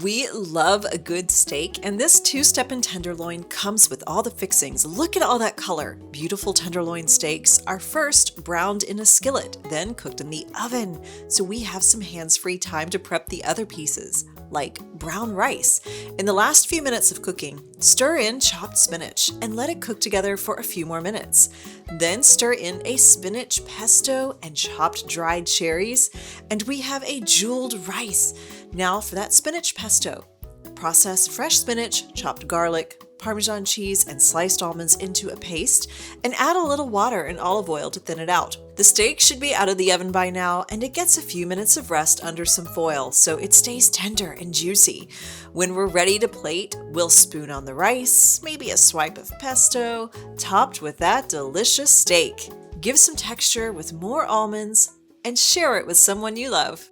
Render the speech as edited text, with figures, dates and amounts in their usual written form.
We love a good steak, and this two-steppin tenderloin comes with all the fixings. Look at all that color. Beautiful tenderloin steaks are first browned in a skillet, then cooked in the oven, so we have some hands-free time to prep the other pieces, like brown rice. In the last few minutes of cooking, stir in chopped spinach and let it cook together for a few more minutes. Then stir in a spinach pesto and chopped dried cherries, and we have a jeweled rice. Now for that spinach pesto. Process fresh spinach, chopped garlic, Parmesan cheese, and sliced almonds into a paste, and add a little water and olive oil to thin it out. The steak should be out of the oven by now, and it gets a few minutes of rest under some foil so it stays tender and juicy. When we're ready to plate, we'll spoon on the rice, maybe a swipe of pesto, topped with that delicious steak. Give some texture with more almonds, and share it with someone you love.